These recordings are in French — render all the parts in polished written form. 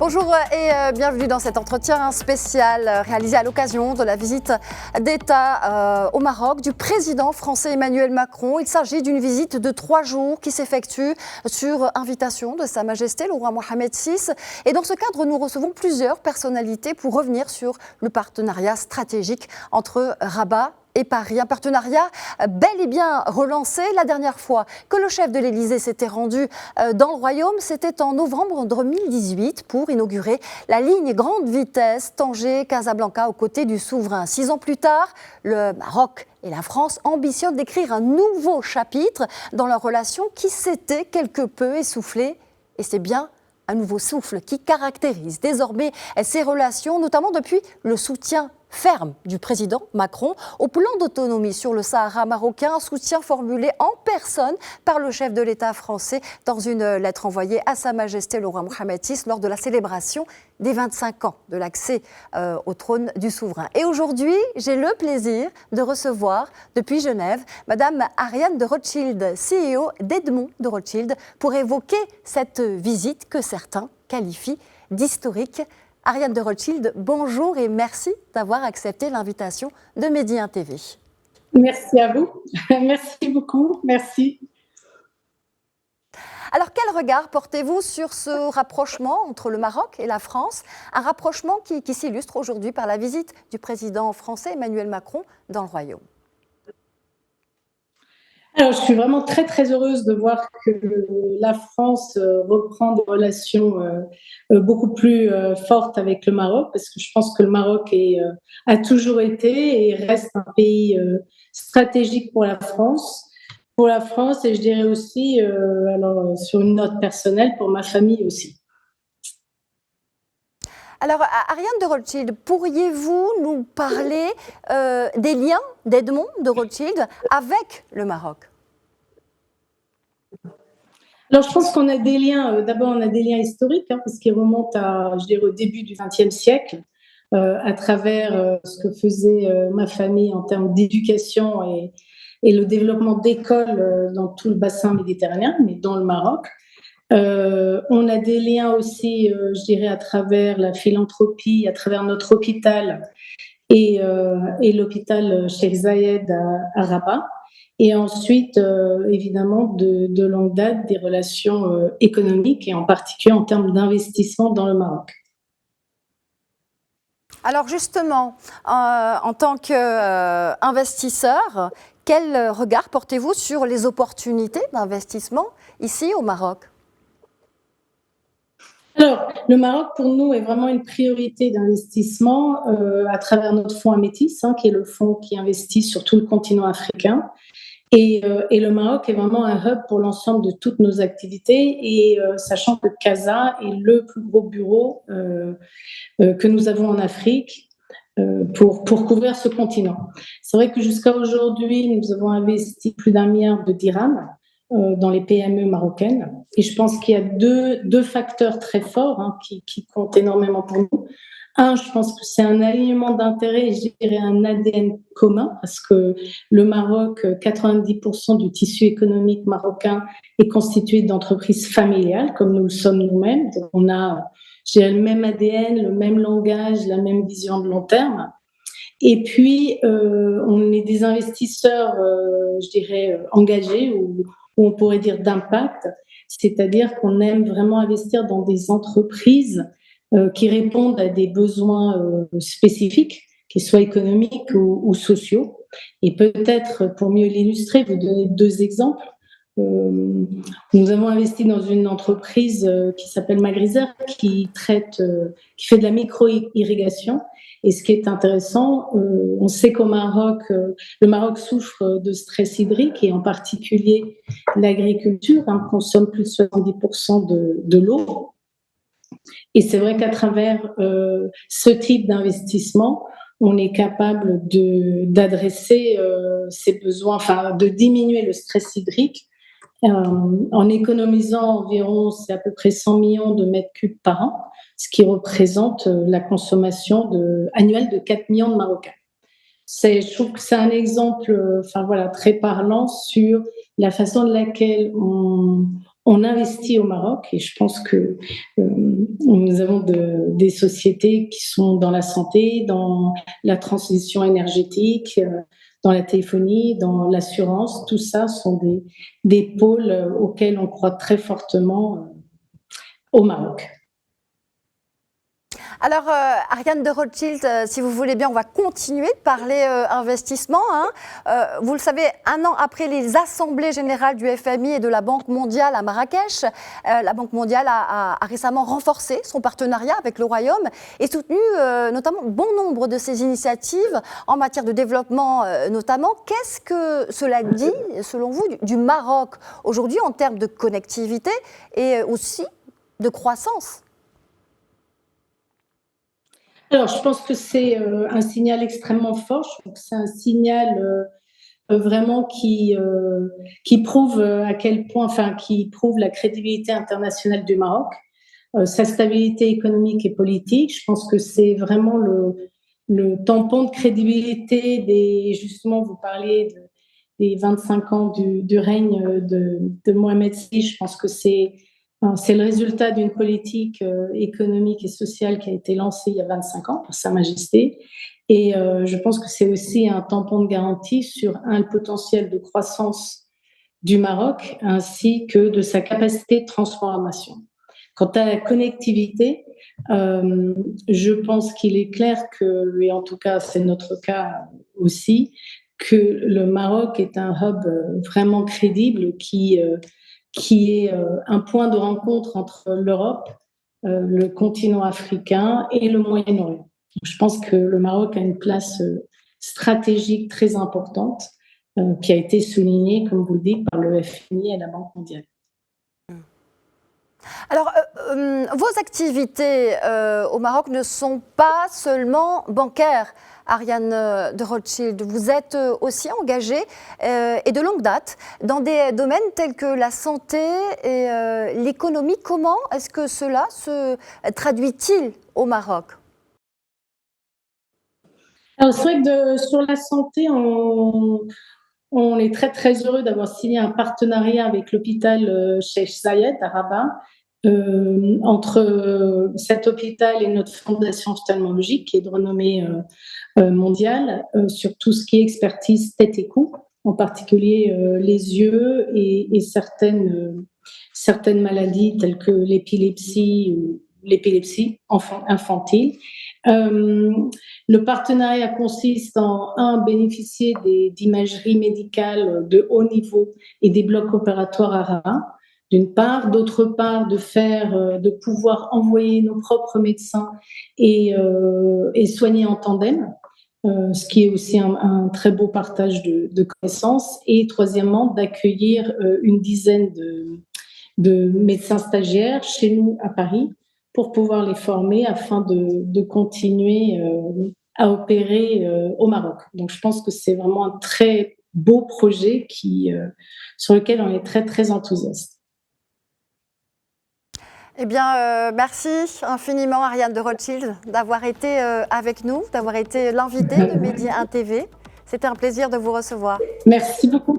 Bonjour et bienvenue dans cet entretien spécial réalisé à l'occasion de la visite d'État au Maroc du président français Emmanuel Macron. Il s'agit d'une visite de 3 jours qui s'effectue sur invitation de Sa Majesté le roi Mohamed VI. Et dans ce cadre, nous recevons plusieurs personnalités pour revenir sur le partenariat stratégique entre Rabat et Paris. Un partenariat bel et bien relancé. La dernière fois que le chef de l'Élysée s'était rendu dans le Royaume, c'était en novembre 2018 pour inaugurer la ligne grande vitesse Tanger-Casablanca aux côtés du souverain. 6 ans plus tard, le Maroc et la France ambitionnent d'écrire un nouveau chapitre dans leur relation qui s'était quelque peu essoufflée. Et c'est bien un nouveau souffle qui caractérise désormais ces relations, notamment depuis le soutien ferme du président Macron au plan d'autonomie sur le Sahara marocain, un soutien formulé en personne par le chef de l'État français dans une lettre envoyée à Sa Majesté le roi Mohamed VI lors de la célébration des 25 ans de l'accès au trône du souverain. Et aujourd'hui, j'ai le plaisir de recevoir depuis Genève Madame Ariane de Rothschild, CEO d'Edmond de Rothschild, pour évoquer cette visite que certains qualifient d'historique. Ariane de Rothschild, bonjour et merci d'avoir accepté l'invitation de Medi 1 TV. Merci à vous. Merci beaucoup. Merci. Alors, quel regard portez-vous sur ce rapprochement entre le Maroc et la France? Un rapprochement qui s'illustre aujourd'hui par la visite du président français Emmanuel Macron dans le Royaume. Alors, je suis vraiment très, très heureuse de voir que la France reprend des relations beaucoup plus fortes avec le Maroc, parce que je pense que le Maroc a toujours été et reste un pays stratégique pour la France. Et je dirais aussi, sur une note personnelle, pour ma famille aussi. Alors, Ariane de Rothschild, pourriez-vous nous parler des liens d'Edmond de Rothschild avec le Maroc? Alors, je pense qu'on a des liens, d'abord on a des liens historiques, parce qu'ils remontent au début du XXe siècle, à travers ce que faisait ma famille en termes d'éducation et le développement d'écoles dans tout le bassin méditerranéen, mais dans le Maroc. On a des liens aussi, à travers la philanthropie, à travers notre hôpital et l'hôpital Cheikh Zayed à Rabat. Et ensuite, évidemment, de longue date, des relations économiques et en particulier en termes d'investissement dans le Maroc. Alors justement, en tant qu'investisseur, quel regard portez-vous sur les opportunités d'investissement ici au Maroc ? Alors, le Maroc, pour nous, est vraiment une priorité d'investissement à travers notre fonds Amétis, qui est le fonds qui investit sur tout le continent africain. Et le Maroc est vraiment un hub pour l'ensemble de toutes nos activités, et sachant que Casa est le plus gros bureau que nous avons en Afrique pour couvrir ce continent. C'est vrai que jusqu'à aujourd'hui, nous avons investi plus d'1 milliard de dirhams dans les PME marocaines. Et je pense qu'il y a deux facteurs très forts qui comptent énormément pour nous. Un, je pense que c'est un alignement d'intérêts et je dirais un ADN commun, parce que le Maroc, 90% du tissu économique marocain est constitué d'entreprises familiales, comme nous le sommes nous-mêmes. Donc on a, le même ADN, le même langage, la même vision de long terme. Et puis, on est des investisseurs, engagés, ou on pourrait dire d'impact, c'est-à-dire qu'on aime vraiment investir dans des entreprises qui répondent à des besoins spécifiques, qu'ils soient économiques ou sociaux. Et peut-être, pour mieux l'illustrer, vous donner 2 exemples. Nous avons investi dans une entreprise qui s'appelle Magriser, qui fait de la micro-irrigation. Et ce qui est intéressant, on sait qu'au Maroc, le Maroc souffre de stress hydrique, et en particulier l'agriculture consomme plus de 70% de l'eau. Et c'est vrai qu'à travers ce type d'investissement, on est capable d'adresser ces besoins, de diminuer le stress hydrique en économisant environ, c'est à peu près 100 millions de mètres cubes par an, ce qui représente la consommation annuelle de 4 millions de Marocains. Je trouve que c'est un exemple très parlant sur la façon de laquelle on investit au Maroc et je pense que nous avons des sociétés qui sont dans la santé, dans la transition énergétique, dans la téléphonie, dans l'assurance. Tout ça sont des pôles auxquels on croit très fortement au Maroc. Alors, Ariane de Rothschild, si vous voulez bien, on va continuer de parler investissement. Vous le savez, un an après les assemblées générales du FMI et de la Banque mondiale à Marrakech, la Banque mondiale a récemment renforcé son partenariat avec le Royaume et soutenu notamment bon nombre de ses initiatives en matière de développement notamment. Qu'est-ce que cela dit, selon vous, du Maroc aujourd'hui en termes de connectivité et aussi de croissance ? Alors, je pense que c'est un signal extrêmement fort. Je trouve que c'est un signal vraiment qui prouve à quel point, enfin, qui prouve la crédibilité internationale du Maroc, sa stabilité économique et politique. Je pense que c'est vraiment le tampon de crédibilité justement, vous parliez des 25 ans du règne de Mohamed VI. Je pense que c'est le résultat d'une politique économique et sociale qui a été lancée il y a 25 ans par Sa Majesté. Et je pense que c'est aussi un tampon de garantie sur le potentiel de croissance du Maroc ainsi que de sa capacité de transformation. Quant à la connectivité, je pense qu'il est clair que, et en tout cas c'est notre cas aussi, que le Maroc est un hub vraiment crédible qui est un point de rencontre entre l'Europe, le continent africain et le Moyen-Orient. Je pense que le Maroc a une place stratégique très importante qui a été soulignée, comme vous le dites, par le FMI et la Banque mondiale. Alors, vos activités au Maroc ne sont pas seulement bancaires, Ariane de Rothschild. Vous êtes aussi engagée et de longue date dans des domaines tels que la santé et l'économie. Comment est-ce que cela se traduit-il au Maroc ? Alors, c'est vrai que sur la santé, on est très, très heureux d'avoir signé un partenariat avec l'hôpital Cheikh Zayed à Rabat. Entre cet hôpital et notre fondation ophtalmologique qui est de renommée mondiale sur tout ce qui est expertise tête et cou, en particulier les yeux et certaines maladies telles que l'épilepsie ou l'épilepsie infantile. Le partenariat consiste en bénéficier d'imagerie médicale de haut niveau et des blocs opératoires à Rabat, d'une part, d'autre part de pouvoir envoyer nos propres médecins et soigner en tandem, ce qui est aussi un très beau partage de connaissances, et troisièmement, d'accueillir une dizaine de médecins stagiaires chez nous à Paris pour pouvoir les former afin de continuer à opérer au Maroc. Donc je pense que c'est vraiment un très beau projet sur lequel on est très très enthousiaste. Eh bien, merci infiniment, Ariane de Rothschild, d'avoir été avec nous, d'avoir été l'invitée de Midi 1 TV. C'était un plaisir de vous recevoir. Merci beaucoup.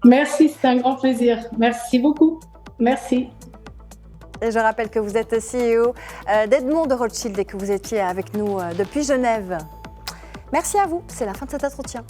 Merci, c'était un grand plaisir. Merci beaucoup. Merci. Et je rappelle que vous êtes CEO d'Edmond de Rothschild et que vous étiez avec nous depuis Genève. Merci à vous, c'est la fin de cet entretien.